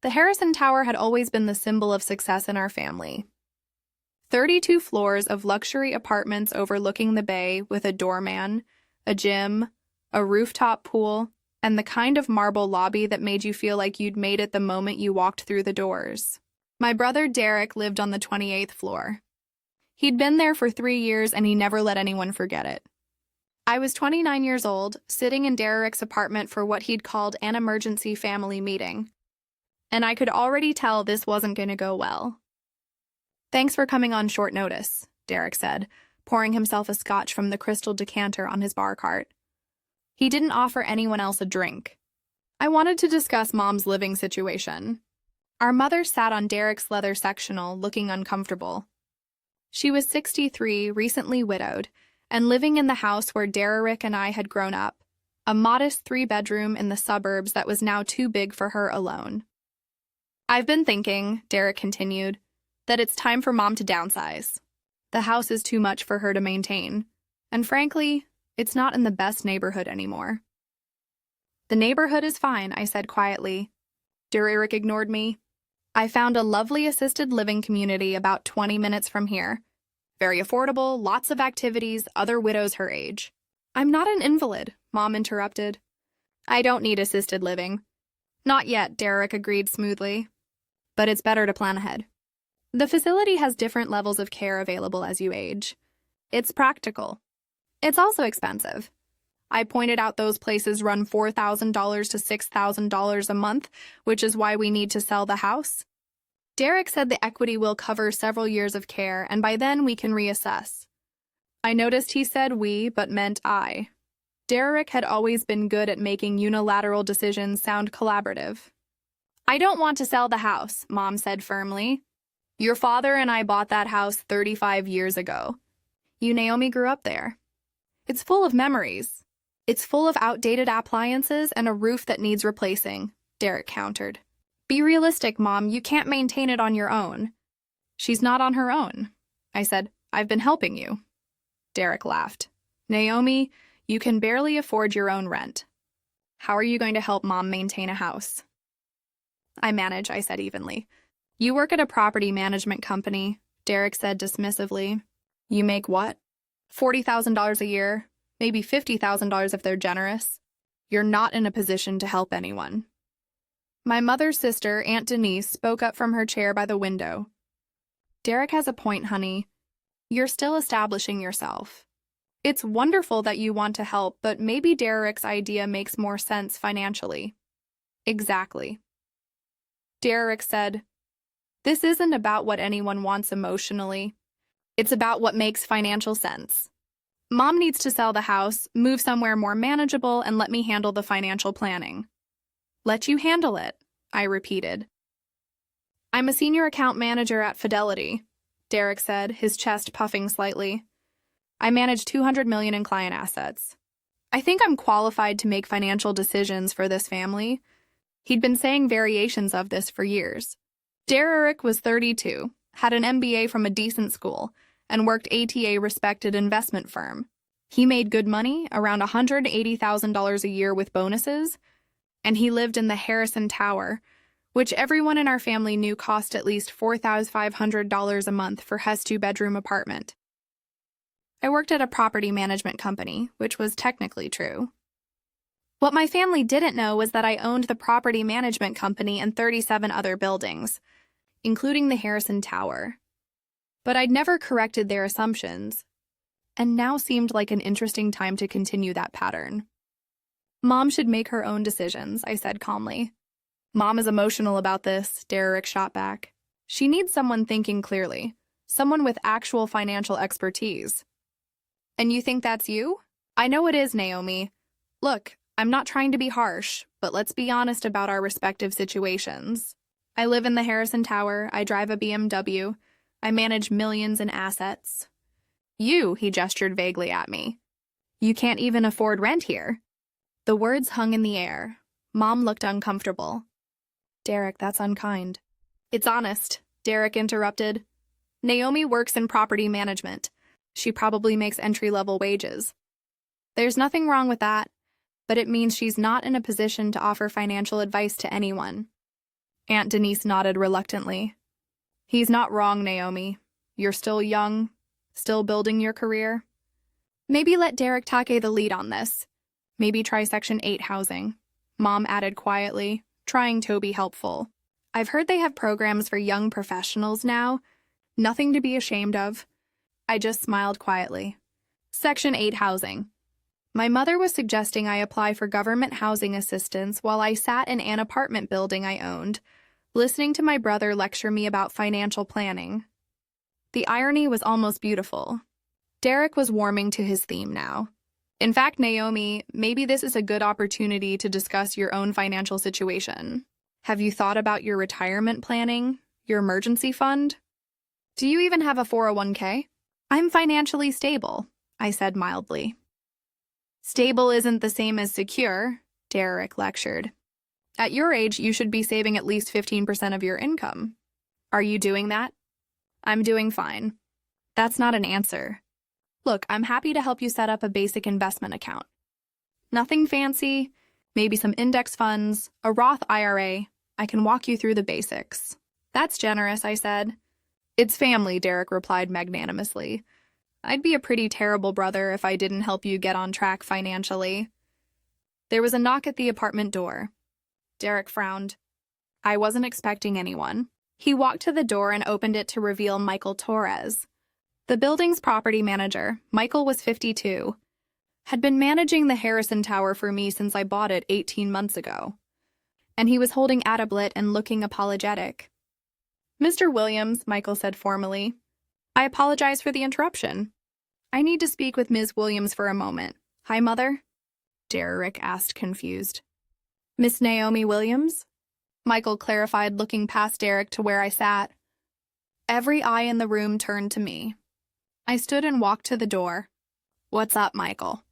The Harrison Tower had always been the symbol of success in our family. 32 floors of luxury apartments overlooking the bay with a doorman, a gym, a rooftop pool, and the kind of marble lobby that made you feel like you'd made it the moment you walked through the doors. My brother Derek lived on the 28th floor. He'd been there for 3 years and he never let anyone forget it. I was 29 years old, sitting in Derek's apartment for what he'd called an emergency family meeting. And I could already tell this wasn't going to go well. "Thanks for coming on short notice," Derek said, pouring himself a scotch from the crystal decanter on his bar cart. He didn't offer anyone else a drink. I wanted to discuss Mom's living situation. Our mother sat on Derek's leather sectional, looking uncomfortable. She was 63, recently widowed, and living in the house where Derek and I had grown up, a modest 3-bedroom in the suburbs that was now too big for her alone. "I've been thinking," Derek continued, "that it's time for Mom to downsize. The house is too much for her to maintain, and frankly, it's not in the best neighborhood anymore." "The neighborhood is fine," I said quietly. Derek ignored me. "I found a lovely assisted living community about 20 minutes from here. Very affordable, lots of activities, other widows her age." "I'm not an invalid," Mom interrupted. "I don't need assisted living." "Not yet," Derek agreed smoothly. "But it's better to plan ahead. The facility has different levels of care available as you age. It's practical. It's also expensive." I pointed out those places run $4,000 to $6,000 a month, which is why we need to sell the house. Derek said the equity will cover several years of care, and by then we can reassess. I noticed he said we, but meant I. Derek had always been good at making unilateral decisions sound collaborative. "I don't want to sell the house," Mom said firmly. "Your father and I bought that house 35 years ago. Naomi grew up there. It's full of memories. It's full of outdated appliances and a roof that needs replacing," Derek countered. "Be realistic, Mom. You can't maintain it on your own." "She's not on her own," I said. "I've been helping you." Derek laughed. "Naomi, you can barely afford your own rent. How are you going to help Mom maintain a house?" "I manage," I said evenly. "You work at a property management company," Derek said dismissively. "You make what? $40,000 a year, maybe $50,000 if they're generous. You're not in a position to help anyone." My mother's sister, Aunt Denise, spoke up from her chair by the window. "Derek has a point, honey. You're still establishing yourself. It's wonderful that you want to help, but maybe Derek's idea makes more sense financially." "Exactly." Derek said, "This isn't about what anyone wants emotionally. It's about what makes financial sense. Mom needs to sell the house, move somewhere more manageable, and let me handle the financial planning." "Let you handle it," I repeated. "I'm a senior account manager at Fidelity," Derek said, his chest puffing slightly. "I manage $200 million in client assets. I think I'm qualified to make financial decisions for this family." He'd been saying variations of this for years. Derek was 32, had an MBA from a decent school, and worked ATA respected investment firm. He made good money, around $180,000 a year with bonuses, and he lived in the Harrison Tower, which everyone in our family knew cost at least $4,500 a month for his 2-bedroom apartment. I worked at a property management company, which was technically true. What my family didn't know was that I owned the property management company and 37 other buildings, including the Harrison Tower. But I'd never corrected their assumptions, and now seemed like an interesting time to continue that pattern. "Mom should make her own decisions," I said calmly. "Mom is emotional about this," Derek shot back. "She needs someone thinking clearly, someone with actual financial expertise." "And you think that's you?" "I know it is, Naomi. Look, I'm not trying to be harsh, but let's be honest about our respective situations. I live in the Harrison Tower, I drive a BMW, I manage millions in assets. You," he gestured vaguely at me. "You can't even afford rent here." The words hung in the air. Mom looked uncomfortable. "Derek, that's unkind." "It's honest," Derek interrupted. "Naomi works in property management. She probably makes entry-level wages. There's nothing wrong with that, but it means she's not in a position to offer financial advice to anyone. Aunt Denise nodded reluctantly. He's not wrong, Naomi. You're still young, still building your career. Maybe let Derek take the lead on this. Maybe try Section 8 housing, Mom added quietly, trying to be helpful. I've heard they have programs for young professionals now. Nothing to be ashamed of. I just smiled quietly. Section 8 housing. My mother was suggesting I apply for government housing assistance while I sat in an apartment building I owned, listening to my brother lecture me about financial planning. The irony was almost beautiful. Derek was warming to his theme now. In fact, Naomi, maybe this is a good opportunity to discuss your own financial situation. Have you thought about your retirement planning, your emergency fund? Do you even have a 401k? I'm financially stable, I said mildly. Stable isn't the same as secure, Derek lectured. At your age, you should be saving at least 15% of your income. Are you doing that? I'm doing fine. That's not an answer. Look, I'm happy to help you set up a basic investment account. Nothing fancy, maybe some index funds, a Roth IRA. I can walk you through the basics. That's generous, I said. It's family, Derek replied magnanimously. I'd be a pretty terrible brother if I didn't help you get on track financially. There was a knock at the apartment door. Derek frowned. I wasn't expecting anyone. He walked to the door and opened it to reveal Michael Torres. The building's property manager, Michael was 52, had been managing the Harrison Tower for me since I bought it 18 months ago. And he was holding a tablet and looking apologetic. Mr. Williams, Michael said formally, I apologize for the interruption. I need to speak with Ms. Williams for a moment. Hi, Mother? Derek asked, confused. Miss Naomi Williams? Michael clarified, looking past Derek to where I sat. Every eye in the room turned to me. I stood and walked to the door. What's up, Michael?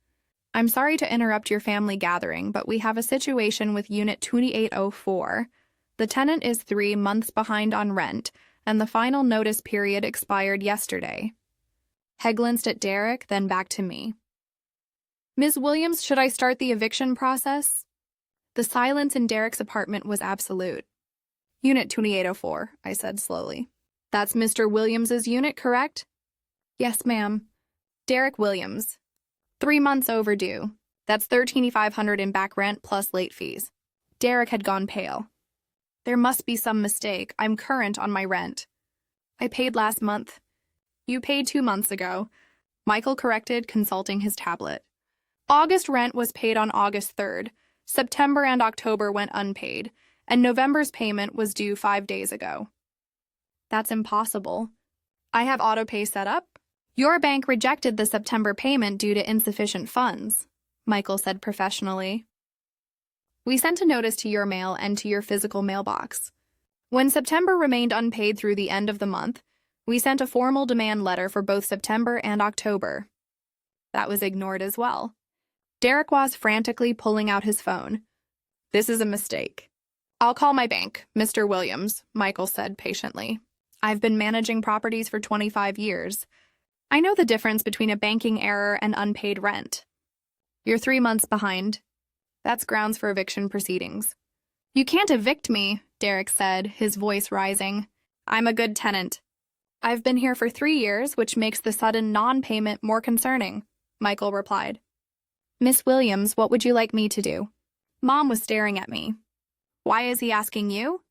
I'm sorry to interrupt your family gathering, but we have a situation with Unit 2804. The tenant is 3 months behind on rent, and the final notice period expired yesterday. He glanced at Derek, then back to me. Ms. Williams, should I start the eviction process? The silence in Derek's apartment was absolute. Unit 2804, I said slowly. That's Mr. Williams's unit, correct? Yes, ma'am. Derek Williams. 3 months overdue. That's $13,500 in back rent plus late fees. Derek had gone pale. There must be some mistake. I'm current on my rent. I paid last month. You paid 2 months ago. Michael corrected, consulting his tablet. August rent was paid on August 3rd. September and October went unpaid, and November's payment was due 5 days ago. That's impossible. I have autopay set up. Your bank rejected the September payment due to insufficient funds, Michael said professionally. We sent a notice to your mail and to your physical mailbox. When September remained unpaid through the end of the month, we sent a formal demand letter for both September and October. That was ignored as well. Derek was frantically pulling out his phone. This is a mistake. I'll call my bank, Mr. Williams, Michael said patiently. I've been managing properties for 25 years. I know the difference between a banking error and unpaid rent. You're 3 months behind. That's grounds for eviction proceedings. You can't evict me, Derek said, his voice rising. I'm a good tenant. I've been here for 3 years, which makes the sudden non-payment more concerning, Michael replied. Miss Williams, what would you like me to do? Mom was staring at me. Why is he asking you?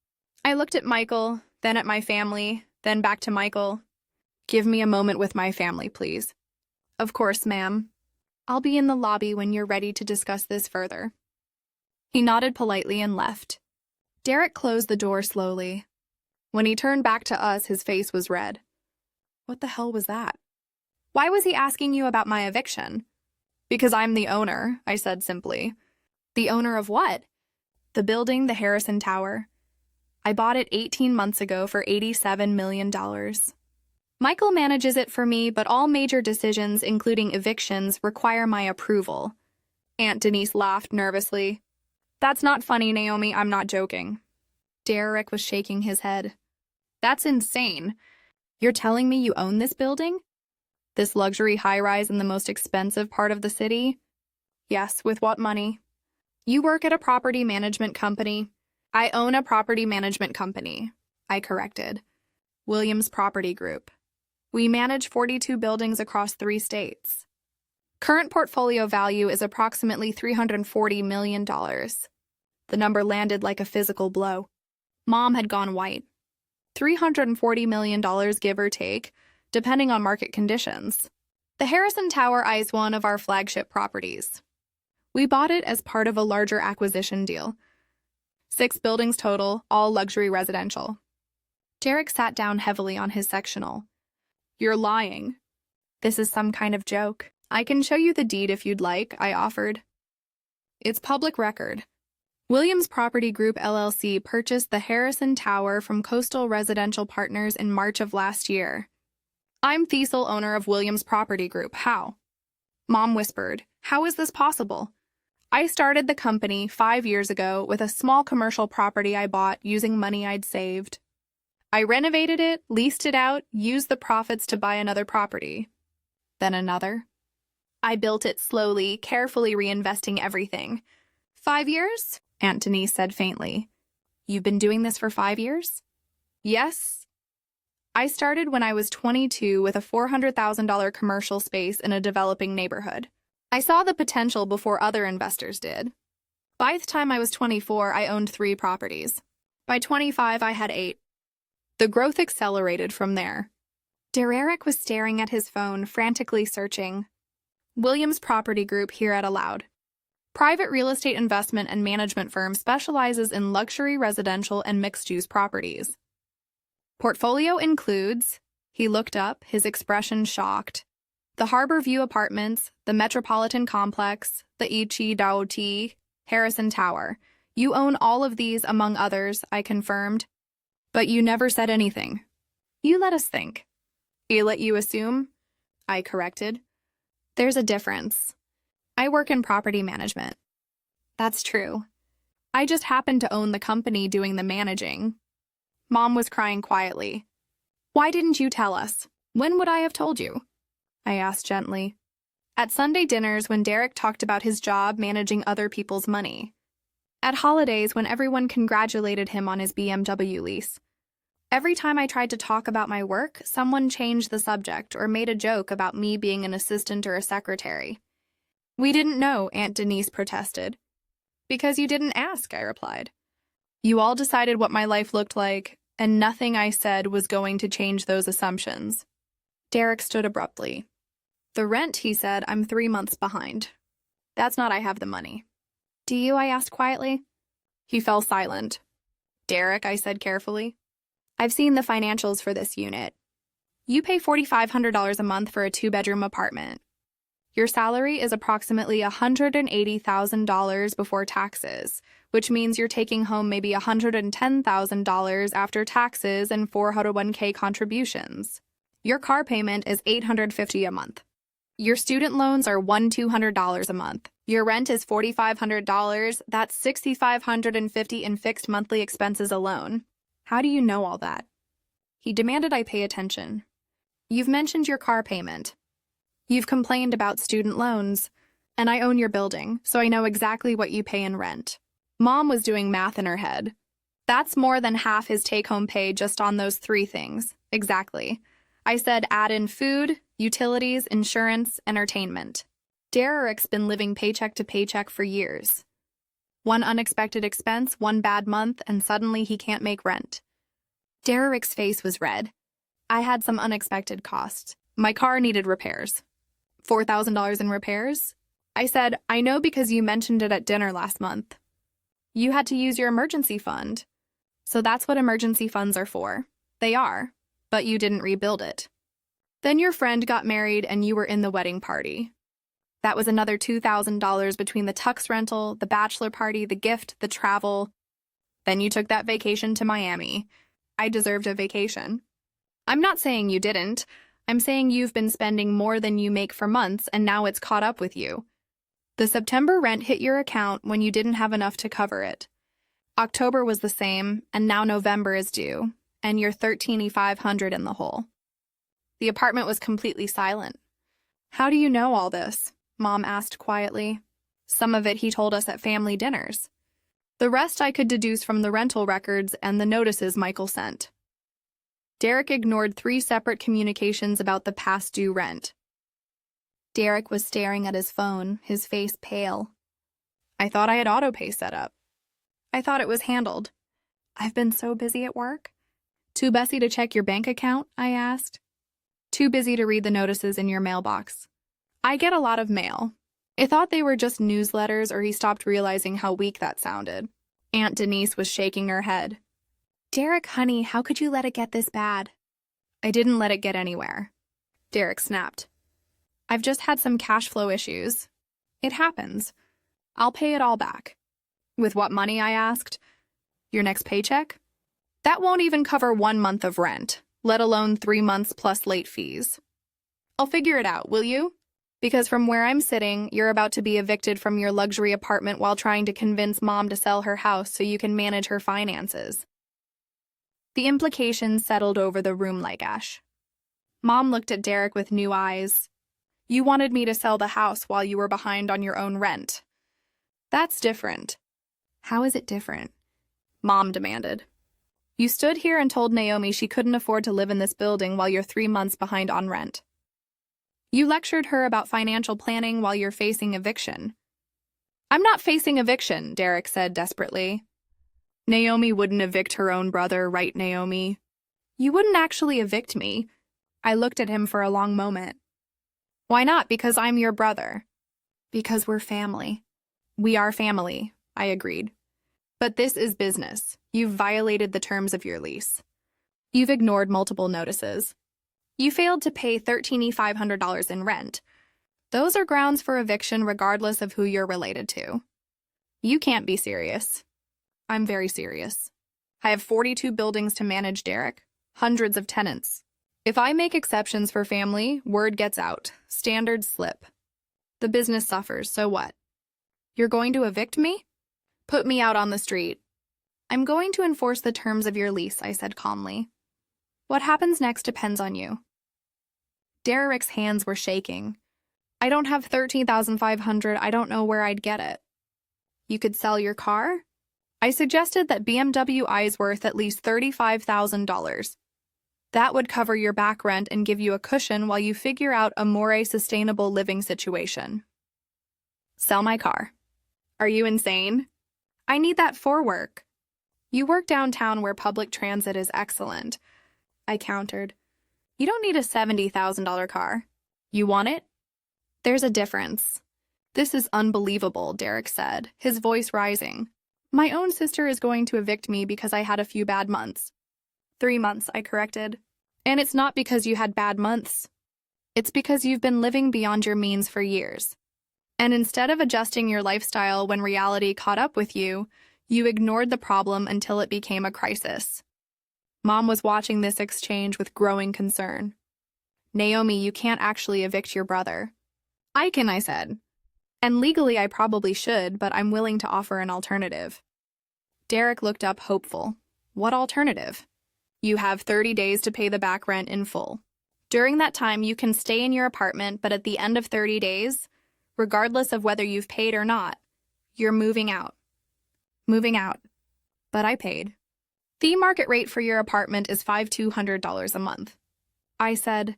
I looked at Michael, then at my family, then back to Michael. Give me a moment with my family, please. Of course, ma'am. I'll be in the lobby when you're ready to discuss this further. He nodded politely and left. Derek closed the door slowly. When he turned back to us, his face was red. What the hell was that? Why was he asking you about my eviction? Because I'm the owner, I said simply. The owner of what? The building, the Harrison Tower. I bought it 18 months ago for $87 million. Michael manages it for me, but all major decisions, including evictions, require my approval. Aunt Denise laughed nervously. That's not funny, Naomi, I'm not joking. Derek was shaking his head. That's insane. You're telling me you own this building? This luxury high-rise in the most expensive part of the city? Yes, with what money? You work at a property management company. I own a property management company, I corrected. Williams Property Group. We manage 42 buildings across 3 states. Current portfolio value is approximately $340 million. The number landed like a physical blow. Mom had gone white. $340 million, give or take, depending on market conditions. The Harrison Tower is one of our flagship properties. We bought it as part of a larger acquisition deal. 6 buildings total, all luxury residential. Derek sat down heavily on his sectional. You're lying. This is some kind of joke. I can show you the deed if you'd like, I offered. It's public record. Williams Property Group LLC purchased the Harrison Tower from Coastal Residential Partners in March of last year. I'm the sole owner of Williams Property Group. How? Mom whispered, how is this possible? I started the company 5 years ago with a small commercial property I bought using money I'd saved. I renovated it, leased it out, used the profits to buy another property. Then another. I built it slowly, carefully reinvesting everything. 5 years? Aunt Denise said faintly. You've been doing this for 5 years? Yes. I started when I was 22 with a $400,000 commercial space in a developing neighborhood. I saw the potential before other investors did. By the time I was 24, I owned 3 properties. By 25, I had 8. The growth accelerated from there. Derek was staring at his phone, frantically searching. Williams Property Group here at aloud. Private real estate investment and management firm specializes in luxury residential and mixed-use properties. Portfolio includes, he looked up, his expression shocked, the Harbor View Apartments, the Metropolitan Complex, the Ichi Harrison Tower. You own all of these, among others, I confirmed. But you never said anything. You let us think. We let you assume? I corrected. There's a difference. I work in property management. That's true. I just happen to own the company doing the managing. Mom was crying quietly. Why didn't you tell us? When would I have told you? I asked gently. At Sunday dinners when Derek talked about his job managing other people's money. At holidays when everyone congratulated him on his BMW lease. Every time I tried to talk about my work, someone changed the subject or made a joke about me being an assistant or a secretary. We didn't know, Aunt Denise protested. Because you didn't ask, I replied. You all decided what my life looked like, and nothing I said was going to change those assumptions. Derek stood abruptly. The rent, he said, I'm 3 months behind. That's not I have the money. Do you? I asked quietly. He fell silent. Derek, I said carefully. I've seen the financials for this unit. You pay $4,500 a month for a 2-bedroom apartment. Your salary is approximately $180,000 before taxes, which means you're taking home maybe $110,000 after taxes and 401k contributions. Your car payment is $850 a month. Your student loans are $1,200 a month. Your rent is $4,500. That's $6,550 in fixed monthly expenses alone. How do you know all that? He demanded I pay attention. You've mentioned your car payment. You've complained about student loans. And I own your building, so I know exactly what you pay in rent. Mom was doing math in her head. That's more than half his take-home pay just on those 3 things. Exactly. I said add in food, utilities, insurance, entertainment. Derek's been living paycheck to paycheck for years. One unexpected expense, one bad month, and suddenly he can't make rent. Derek's face was red. I had some unexpected costs. My car needed repairs. $4,000 in repairs? I said, I know because you mentioned it at dinner last month. You had to use your emergency fund. So that's what emergency funds are for. They are. But you didn't rebuild it. Then your friend got married and you were in the wedding party. That was another $2,000 between the tux rental, the bachelor party, the gift, the travel. Then you took that vacation to Miami. I deserved a vacation. I'm not saying you didn't. I'm saying you've been spending more than you make for months and now it's caught up with you. The September rent hit your account when you didn't have enough to cover it. October was the same, and now November is due, and you're $13,500 in the hole. The apartment was completely silent. How do you know all this? Mom asked quietly. Some of it he told us at family dinners. The rest I could deduce from the rental records and the notices Michael sent. Derek ignored 3 separate communications about the past due rent. Derek was staring at his phone, his face pale. I thought I had autopay set up. I thought it was handled. I've been so busy at work. Too busy to check your bank account? I asked. Too busy to read the notices in your mailbox. I get a lot of mail. I thought they were just newsletters, or he stopped realizing how weak that sounded. Aunt Denise was shaking her head. Derek, honey, how could you let it get this bad? I didn't let it get anywhere. Derek snapped. I've just had some cash flow issues. It happens. I'll pay it all back. With what money? I asked. Your next paycheck? That won't even cover 1 month of rent, let alone 3 months plus late fees. I'll figure it out, will you? Because from where I'm sitting, you're about to be evicted from your luxury apartment while trying to convince Mom to sell her house so you can manage her finances. The implications settled over the room like ash. Mom looked at Derek with new eyes. You wanted me to sell the house while you were behind on your own rent. That's different. How is it different? Mom demanded. You stood here and told Naomi she couldn't afford to live in this building while you're 3 months behind on rent. You lectured her about financial planning while you're facing eviction. I'm not facing eviction, Derek said desperately. Naomi wouldn't evict her own brother, right, Naomi? You wouldn't actually evict me. I looked at him for a long moment. Why not? Because I'm your brother. Because we're family. We are family, I agreed. But this is business. You've violated the terms of your lease. You've ignored multiple notices. You failed to pay $1,350 in rent. Those are grounds for eviction regardless of who you're related to. You can't be serious. I'm very serious. I have 42 buildings to manage, Derek. Hundreds of tenants. If I make exceptions for family, word gets out. Standards slip. The business suffers, so what? You're going to evict me? Put me out on the street. I'm going to enforce the terms of your lease, I said calmly. What happens next depends on you. Derek's hands were shaking. I don't have $13,500. I don't know where I'd get it. You could sell your car? I suggested that BMW I's worth at least $35,000. That would cover your back rent and give you a cushion while you figure out a more sustainable living situation. Sell my car. Are you insane? I need that for work. You work downtown where public transit is excellent. I countered. You don't need a $70,000 car. You want it? There's a difference. This is unbelievable, Derek said, his voice rising. My own sister is going to evict me because I had a few bad months. 3 months, I corrected. And it's not because you had bad months. It's because you've been living beyond your means for years. And instead of adjusting your lifestyle when reality caught up with you, you ignored the problem until it became a crisis. Mom was watching this exchange with growing concern. Naomi, you can't actually evict your brother. I can, I said. And legally I probably should, but I'm willing to offer an alternative. Derek looked up hopeful. What alternative? You have 30 days to pay the back rent in full. During that time, you can stay in your apartment, but at the end of 30 days, regardless of whether you've paid or not, you're moving out. Moving out. But I paid. The market rate for your apartment is $5,200 a month. I said,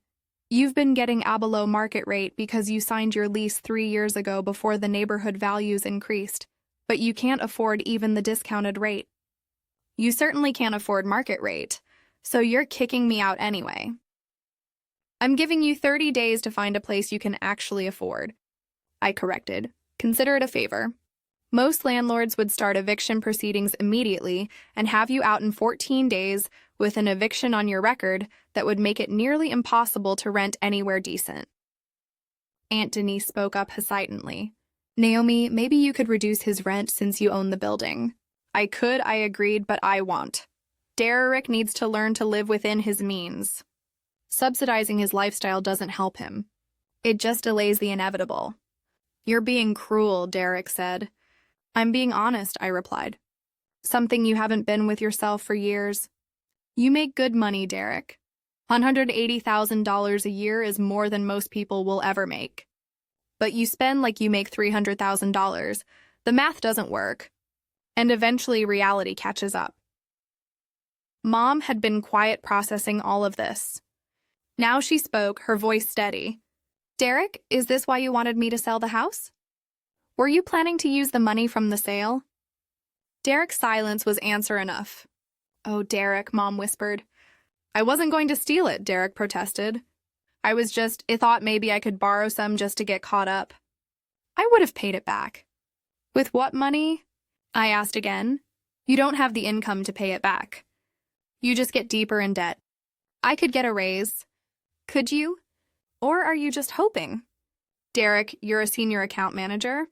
you've been getting a below market rate because you signed your lease 3 years ago before the neighborhood values increased, but you can't afford even the discounted rate. You certainly can't afford market rate, so you're kicking me out anyway. I'm giving you 30 days to find a place you can actually afford. I corrected. Consider it a favor. Most landlords would start eviction proceedings immediately and have you out in 14 days with an eviction on your record that would make it nearly impossible to rent anywhere decent. Aunt Denise spoke up hesitantly. Naomi, maybe you could reduce his rent since you own the building. I could, I agreed, but I won't. Derek needs to learn to live within his means. Subsidizing his lifestyle doesn't help him. It just delays the inevitable. You're being cruel, Derek said. I'm being honest, I replied. Something you haven't been with yourself for years. You make good money, Derek. $180,000 a year is more than most people will ever make. But you spend like you make $300,000. The math doesn't work. and eventually reality catches up. Mom had been quiet processing all of this. Now she spoke, her voice steady. Derek, is this why you wanted me to sell the house? Were you planning to use the money from the sale? Derek's silence was answer enough. Oh, Derek, Mom whispered. I wasn't going to steal it, Derek protested. I thought maybe I could borrow some just to get caught up. I would have paid it back. With what money? I asked again. You don't have the income to pay it back. You just get deeper in debt. I could get a raise. Could you? Or are you just hoping? Derek, you're a senior account manager.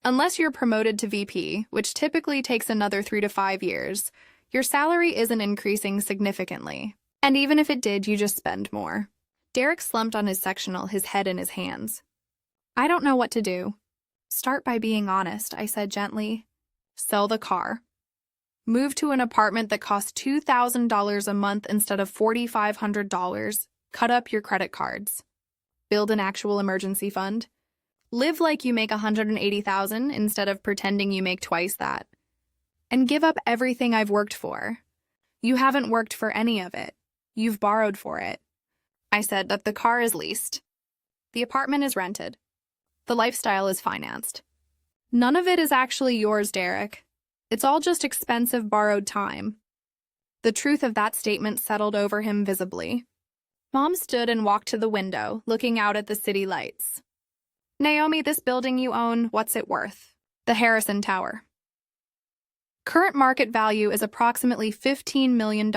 Unless you're promoted to VP, which typically takes another 3 to 5 years, your salary isn't increasing significantly. And even if it did, you just spend more. Derek slumped on his sectional, his head in his hands. I don't know what to do. Start by being honest, I said gently. Sell the car. Move to an apartment that costs $2,000 a month instead of $4,500. Cut up your credit cards. Build an actual emergency fund. Live like you make $180,000 instead of pretending you make twice that. And give up everything I've worked for. You haven't worked for any of it. You've borrowed for it. I said that the car is leased. The apartment is rented. The lifestyle is financed. None of it is actually yours, Derek. It's all just expensive borrowed time. The truth of that statement settled over him visibly. Mom stood and walked to the window, looking out at the city lights. Naomi, this building you own, what's it worth? The Harrison Tower. Current market value is approximately $15 million.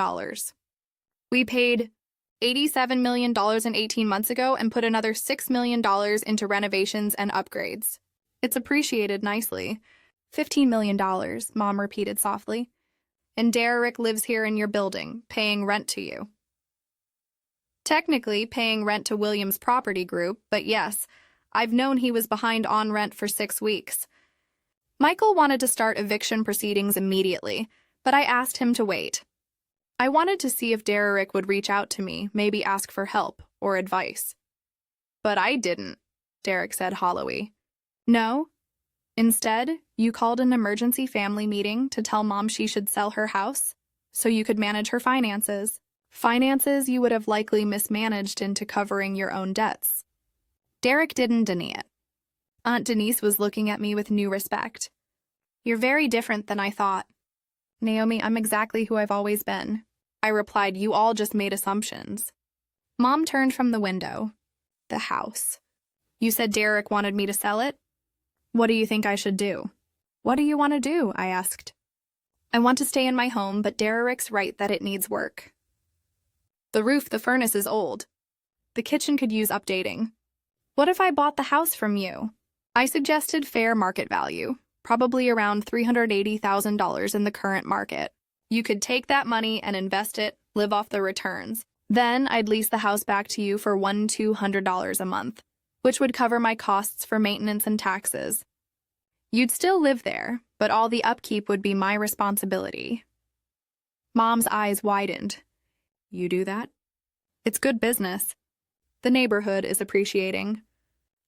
We paid $87 million 18 months ago and put another $6 million into renovations and upgrades. It's appreciated nicely. $15 million, Mom repeated softly. And Derek lives here in your building, paying rent to you. Technically paying rent to Williams Property Group, but yes, I've known he was behind on rent for 6 weeks. Michael wanted to start eviction proceedings immediately, but I asked him to wait. I wanted to see if Derek would reach out to me, maybe ask for help or advice. But I didn't, Derek said hollowly. No? Instead, you called an emergency family meeting to tell Mom she should sell her house so you could manage her finances. Finances you would have likely mismanaged into covering your own debts. Derek didn't deny it. Aunt Denise was looking at me with new respect. You're very different than I thought. Naomi, I'm exactly who I've always been. I replied, you all just made assumptions. Mom turned from the window. The house. You said Derek wanted me to sell it? What do you think I should do? What do you want to do? I asked. I want to stay in my home, but Derek's right that it needs work. The furnace is old. The kitchen could use updating. What if I bought the house from you? I suggested fair market value, probably around $380,000 in the current market. You could take that money and invest it, live off the returns. Then I'd lease the house back to you for $200 a month, which would cover my costs for maintenance and taxes. You'd still live there, but all the upkeep would be my responsibility. Mom's eyes widened. You do that? It's good business. The neighborhood is appreciating.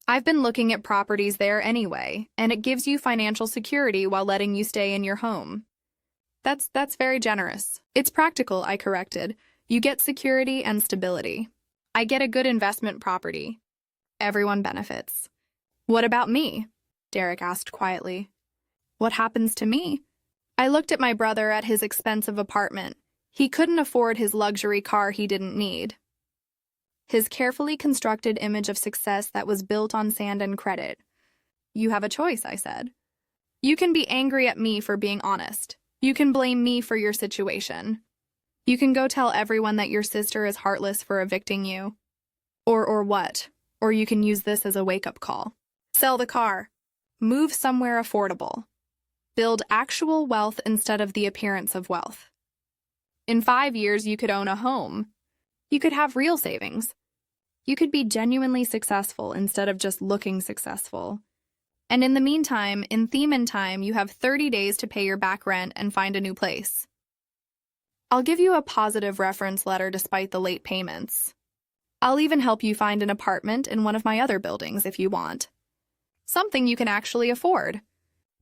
I've been looking at properties there anyway, and it gives you financial security while letting you stay in your home. That's very generous. It's practical, I corrected. You get security and stability. I get a good investment property. Everyone benefits. What about me? Derek asked quietly. What happens to me? I looked at my brother at his expensive apartment. He couldn't afford his luxury car he didn't need. His carefully constructed image of success that was built on sand and credit. You have a choice, I said. You can be angry at me for being honest. You can blame me for your situation. You can go tell everyone that your sister is heartless for evicting you. Or what? Or you can use this as a wake-up call. Sell the car. Move somewhere affordable. Build actual wealth instead of the appearance of wealth. In 5 years, you could own a home. You could have real savings. You could be genuinely successful instead of just looking successful. And in the meantime, in theme and time, you have 30 days to pay your back rent and find a new place. I'll give you a positive reference letter despite the late payments. I'll even help you find an apartment in one of my other buildings if you want. Something you can actually afford.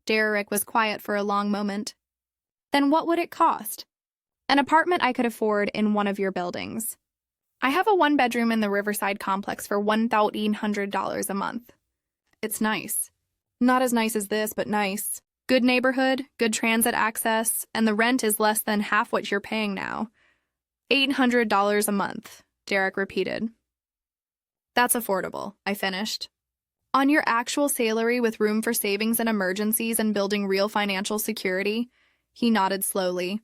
Derek was quiet for a long moment. Then what would it cost? An apartment I could afford in one of your buildings. I have a one-bedroom in the Riverside complex for $1,100 a month. It's nice. Not as nice as this, but nice. Good neighborhood, good transit access, and the rent is less than half what you're paying now. $800 a month, Derek repeated. That's affordable, I finished. On your actual salary with room for savings and emergencies and building real financial security, he nodded slowly.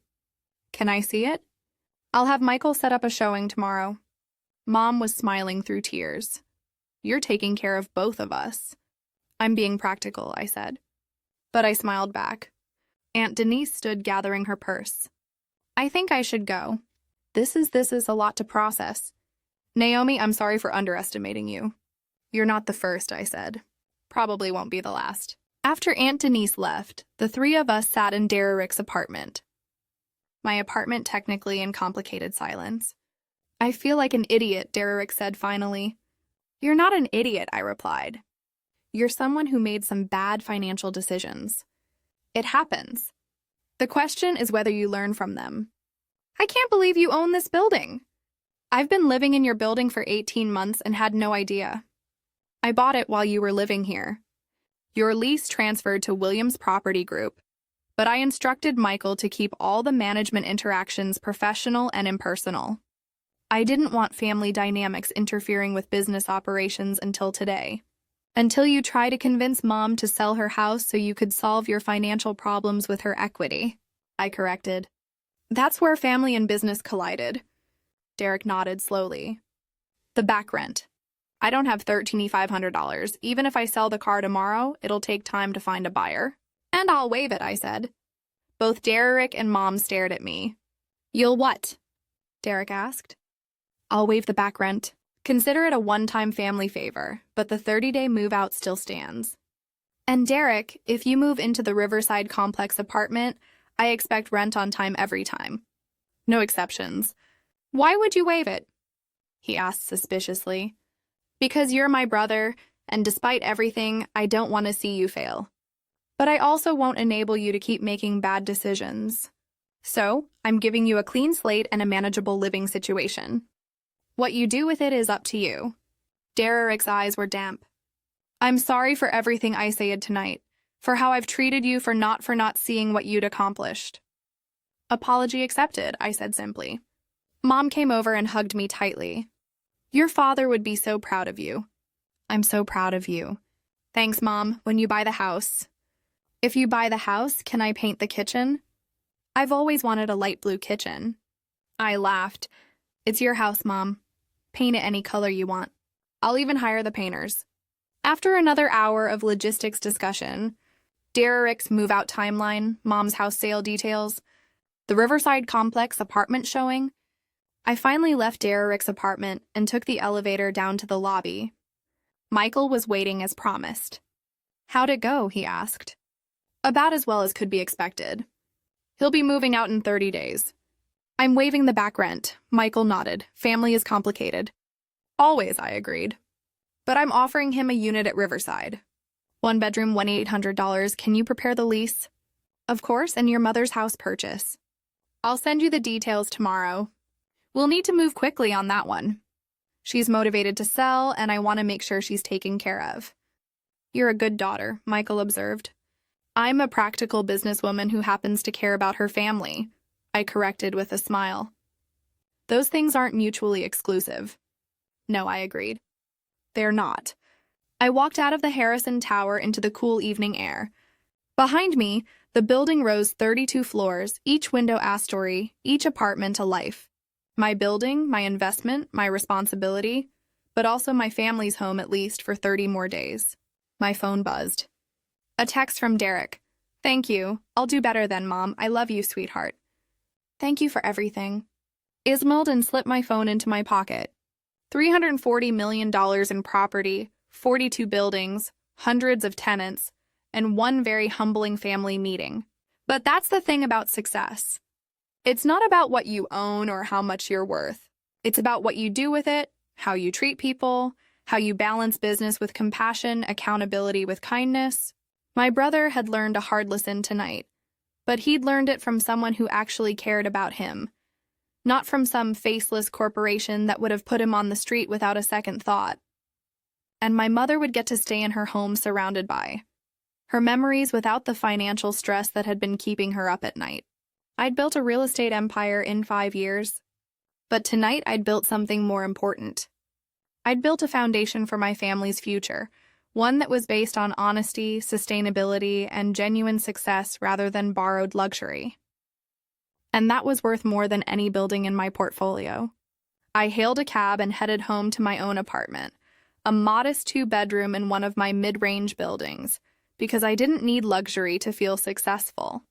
Can I see it? I'll have Michael set up a showing tomorrow. Mom was smiling through tears. You're taking care of both of us. I'm being practical, I said. But I smiled back. Aunt Denise stood gathering her purse. I think I should go. This is a lot to process. Naomi, I'm sorry for underestimating you. You're not the first, I said. Probably won't be the last. After Aunt Denise left, the three of us sat in Derek's apartment. My apartment technically in complicated silence. I feel like an idiot, Derek said finally. You're not an idiot, I replied. You're someone who made some bad financial decisions. It happens. The question is whether you learn from them. I can't believe you own this building. I've been living in your building for 18 months and had no idea. I bought it while you were living here. Your lease transferred to Williams Property Group, but I instructed Michael to keep all the management interactions professional and impersonal. I didn't want family dynamics interfering with business operations until today. Until you try to convince Mom to sell her house so you could solve your financial problems with her equity, I corrected. That's where family and business collided. Derek nodded slowly. The back rent. I don't have $13,500. Even if I sell the car tomorrow, it'll take time to find a buyer. And I'll waive it, I said. Both Derek and Mom stared at me. You'll what? Derek asked. I'll waive the back rent. Consider it a one-time family favor, but the 30-day move-out still stands. And Derek, if you move into the Riverside complex apartment, I expect rent on time every time. No exceptions. Why would you waive it? He asked suspiciously. Because you're my brother, and despite everything, I don't want to see you fail. But I also won't enable you to keep making bad decisions. So, I'm giving you a clean slate and a manageable living situation. What you do with it is up to you. Derek's eyes were damp. I'm sorry for everything I said tonight, for how I've treated you for not seeing what you'd accomplished. Apology accepted, I said simply. Mom came over and hugged me tightly. Your father would be so proud of you. I'm so proud of you. Thanks, Mom, when you buy the house. If you buy the house, can I paint the kitchen? I've always wanted a light blue kitchen. I laughed. It's your house, Mom. Paint it any color you want. I'll even hire the painters. After another hour of logistics discussion, Derek's move-out timeline, Mom's house sale details, the Riverside complex apartment showing, I finally left Derek's apartment and took the elevator down to the lobby. Michael was waiting as promised. How'd it go? He asked. About as well as could be expected. He'll be moving out in 30 days. I'm waiving the back rent, Michael nodded. Family is complicated. Always, I agreed. But I'm offering him a unit at Riverside. One bedroom, $1,800. Can you prepare the lease? Of course, and your mother's house purchase. I'll send you the details tomorrow. We'll need to move quickly on that one. She's motivated to sell, and I want to make sure she's taken care of. You're a good daughter, Michael observed. I'm a practical businesswoman who happens to care about her family, I corrected with a smile. Those things aren't mutually exclusive. No, I agreed. They're not. I walked out of the Harrison Tower into the cool evening air. Behind me, the building rose 32 floors, each window a story, each apartment a life. My building, my investment, my responsibility, but also my family's home at least for 30 more days. My phone buzzed. A text from Derek. Thank you. I'll do better then, Mom. I love you, sweetheart. Thank you for everything. Ismailed and slipped my phone into my pocket. $340 million in property, 42 buildings, hundreds of tenants, and one very humbling family meeting. But that's the thing about success. It's not about what you own or how much you're worth. It's about what you do with it, how you treat people, how you balance business with compassion, accountability with kindness. My brother had learned a hard lesson tonight. But he'd learned it from someone who actually cared about him, not from some faceless corporation that would have put him on the street without a second thought. And my mother would get to stay in her home surrounded by her memories without the financial stress that had been keeping her up at night. I'd built a real estate empire in 5 years, but tonight I'd built something more important. I'd built a foundation for my family's future, one that was based on honesty, sustainability, and genuine success rather than borrowed luxury. And that was worth more than any building in my portfolio. I hailed a cab and headed home to my own apartment, a modest 2-bedroom in one of my mid-range buildings, because I didn't need luxury to feel successful.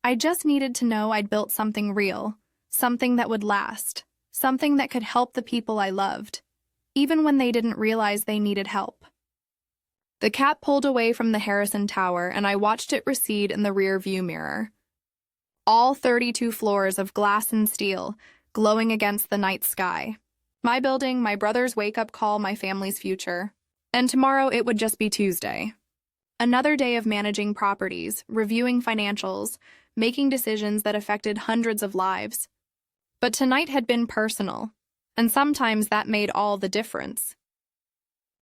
I just needed to know I'd built something real, something that would last, something that could help the people I loved, even when they didn't realize they needed help. The cab pulled away from the Harrison Tower, and I watched it recede in the rear view mirror. All 32 floors of glass and steel, glowing against the night sky. My building, my brother's wake-up call, my family's future. And tomorrow it would just be Tuesday. Another day of managing properties, reviewing financials, making decisions that affected hundreds of lives. But tonight had been personal, and sometimes that made all the difference.